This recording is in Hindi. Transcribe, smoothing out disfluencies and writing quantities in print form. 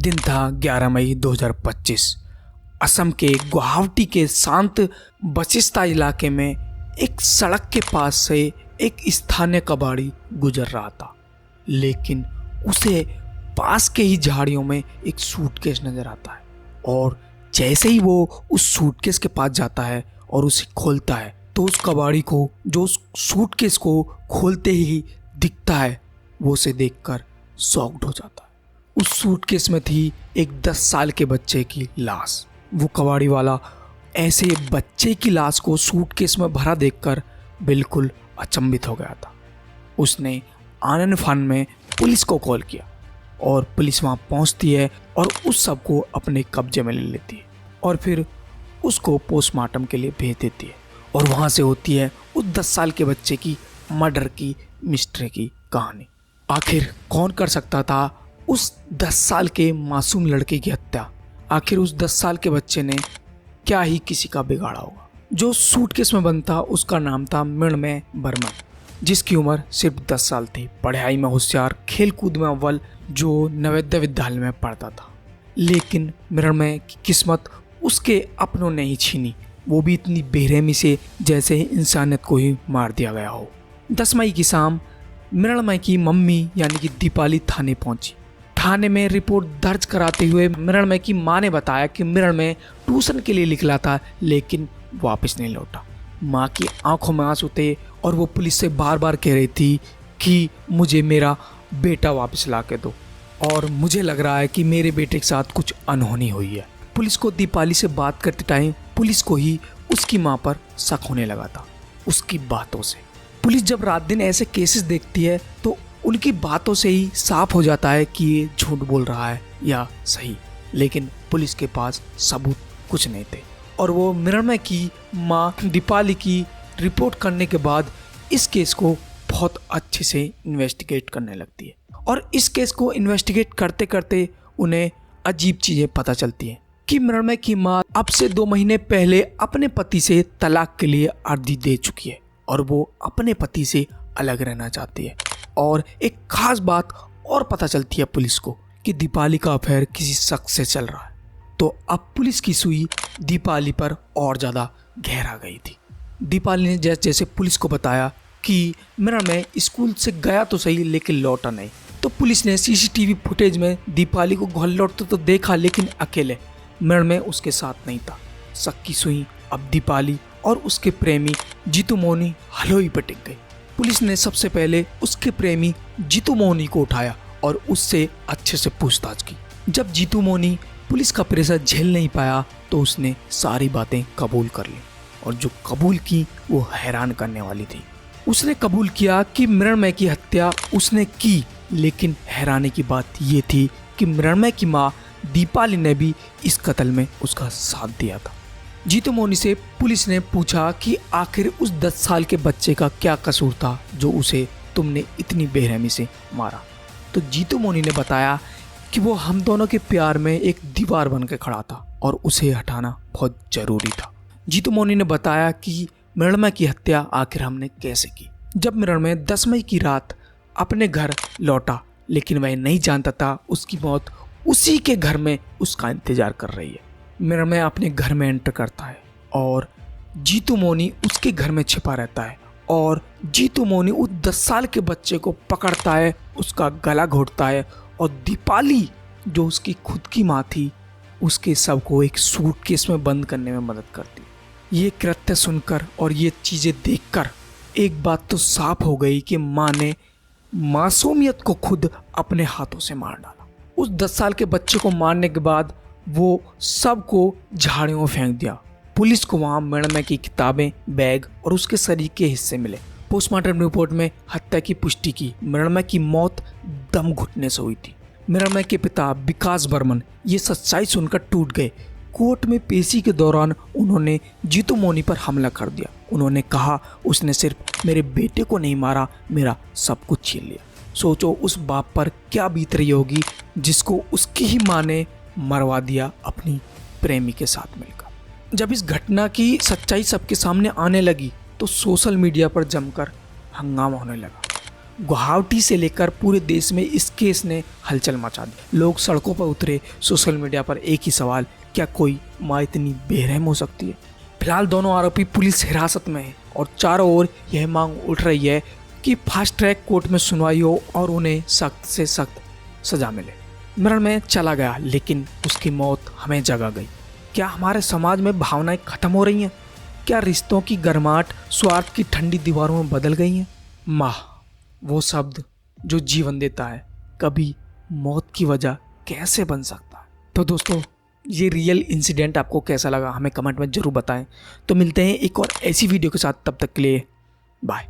दिन था 11 मई 2025। असम के गुवाहाटी के शांत बशिस्ता इलाके में एक सड़क के पास से एक स्थानीय कबाड़ी गुजर रहा था, लेकिन उसे पास के ही झाड़ियों में एक सूटकेस नजर आता है। और जैसे ही वो उस सूटकेस के पास जाता है और उसे खोलता है तो उस कबाड़ी को जो उस सूटकेस को खोलते ही दिखता है, वो उसे देखकर शॉक्ड हो जाता है। उस सूटकेस में थी एक 10 साल के बच्चे की लाश। वो कबाड़ी वाला ऐसे बच्चे की लाश को सूटकेस में भरा देखकर बिल्कुल अचंभित हो गया था। उसने आनन फान में पुलिस को कॉल किया और पुलिस वहाँ पहुँचती है और उस सब को अपने कब्जे में ले लेती है और फिर उसको पोस्टमार्टम के लिए भेज देती है। और वहाँ से होती है उस 10 साल के बच्चे की मर्डर की मिस्ट्री की कहानी। आखिर कौन कर सकता था उस 10 साल के मासूम लड़के की हत्या? आखिर उस 10 साल के बच्चे ने क्या ही किसी का बिगाड़ा होगा? जो सूटकेस में बंद था उसका नाम था मृण्मय बर्मन, जिसकी उम्र सिर्फ 10 साल थी। पढ़ाई में होशियार, खेल कूद में अव्वल, जो नवोदय विद्यालय में पढ़ता था। लेकिन मृण्मय की किस्मत उसके अपनों ने ही छीनी, वो भी इतनी बेरहमी से जैसे इंसानियत को ही मार दिया गया हो। 10 मई की शाम मृण्मय की मम्मी यानी कि दीपाली थाने पहुंची। थाने में रिपोर्ट दर्ज कराते हुए मृण्मय की मां ने बताया कि मृण्मय ट्यूशन के लिए निकला था लेकिन वापस नहीं लौटा। मां की आंखों में आंसू थे और वो पुलिस से बार बार कह रही थी कि मुझे मेरा बेटा वापस ला के दो और मुझे लग रहा है कि मेरे बेटे के साथ कुछ अनहोनी हुई है। पुलिस को दीपाली से बात करते टाइम पुलिस को ही उसकी मां पर शक होने लगा था उसकी बातों से। पुलिस जब रात दिन ऐसे केसेस देखती है तो उनकी बातों से ही साफ हो जाता है कि ये झूठ बोल रहा है या सही। लेकिन पुलिस के पास सबूत कुछ नहीं थे और वो मृण्मय की मां दीपाली की रिपोर्ट करने के बाद इस केस को बहुत अच्छे से इन्वेस्टिगेट करने लगती है। और इस केस को इन्वेस्टिगेट करते करते उन्हें अजीब चीजें पता चलती हैं कि मृण्मय की मां अब से 2 महीने पहले अपने पति से तलाक के लिए अर्जी दे चुकी है और वो अपने पति से अलग रहना चाहती है। और एक खास बात और पता चलती है पुलिस को कि दीपाली का अफेयर किसी शख्स से चल रहा है। तो अब पुलिस की सुई दीपाली पर और ज़्यादा गहरा गई थी। दीपाली ने जैसे जैसे पुलिस को बताया कि मृण्मय स्कूल से गया तो सही लेकिन लौटा नहीं, तो पुलिस ने सीसीटीवी फुटेज में दीपाली को घर लौटते तो देखा लेकिन अकेले, मृण्मय उसके साथ नहीं था। शक की सुई अब दीपाली और उसके प्रेमी जीतू मोनी हलोई पर टिक गई। पुलिस ने सबसे पहले उसके प्रेमी जीतू मोनी को उठाया और उससे अच्छे से पूछताछ की। जब जीतू मोनी पुलिस का प्रेशर झेल नहीं पाया तो उसने सारी बातें कबूल कर ली और जो कबूल की वो हैरान करने वाली थी। उसने कबूल किया कि मृण्मय की हत्या उसने की, लेकिन हैरानी की बात ये थी कि मृण्मय की माँ दीपाली ने भी इस कत्ल में उसका साथ दिया था। जीतू मोनी से पुलिस ने पूछा कि आखिर उस 10 साल के बच्चे का क्या कसूर था जो उसे तुमने इतनी बेरहमी से मारा। तो जीतू मोनी ने बताया कि वो हम दोनों के प्यार में एक दीवार बन के खड़ा था और उसे हटाना बहुत जरूरी था। जीतू मोनी ने बताया कि मृण्मय की हत्या आखिर हमने कैसे की। जब मृण्मय 10 मई की रात अपने घर लौटा, लेकिन वह नहीं जानता था उसकी मौत उसी के घर में उसका इंतजार कर रही है। मृण्मय अपने घर में एंटर करता है और जीतू मोनी उसके घर में छिपा रहता है और जीतू मोनी उस 10 साल के बच्चे को पकड़ता है, उसका गला घोटता है और दीपाली जो उसकी खुद की माँ थी उसके शव को एक सूटकेस में बंद करने में मदद करती है। ये कृत्य सुनकर और ये चीज़ें देखकर एक बात तो साफ हो गई कि माँ ने मासूमियत को खुद अपने हाथों से मार डाला। उस 10 साल के बच्चे को मारने के बाद वो सबको झाड़ियों में फेंक दिया। पुलिस को वहाँ मृण्मय की किताबें, बैग और उसके शरीर के हिस्से मिले। पोस्टमार्टम रिपोर्ट में हत्या की पुष्टि की मृण्मय की मौत दम घुटने से हुई थी। मृण्मय के पिता विकास बर्मन ये सच्चाई सुनकर टूट गए। कोर्ट में पेशी के दौरान उन्होंने जीतू मोनी पर हमला कर दिया। उन्होंने कहा उसने सिर्फ मेरे बेटे को नहीं मारा, मेरा सब कुछ छीन लिया। सोचो उस बाप पर क्या बीत रही होगी जिसको उसकी ही माँ ने मरवा दिया अपनी प्रेमी के साथ मिलकर। जब इस घटना की सच्चाई सबके सामने आने लगी तो सोशल मीडिया पर जमकर हंगामा होने लगा। गुवाहाटी से लेकर पूरे देश में इस केस ने हलचल मचा दी। लोग सड़कों पर उतरे। सोशल मीडिया पर एक ही सवाल, क्या कोई माँ इतनी बेरहम हो सकती है? फिलहाल दोनों आरोपी पुलिस हिरासत में हैं और चारों ओर यह मांग उठ रही है कि फास्ट ट्रैक कोर्ट में सुनवाई हो और उन्हें सख्त से सख्त सजा मिले। मरण में चला गया, लेकिन उसकी मौत हमें जगा गई। क्या हमारे समाज में भावनाएं खत्म हो रही हैं? क्या रिश्तों की गर्माहट स्वार्थ की ठंडी दीवारों में बदल गई हैं? माँ, वो शब्द जो जीवन देता है, कभी मौत की वजह कैसे बन सकता है? तो दोस्तों, ये रियल इंसिडेंट आपको कैसा लगा हमें कमेंट में ज़रूर बताएं। तो मिलते हैं एक और ऐसी वीडियो के साथ, तब तक के लिए बाय।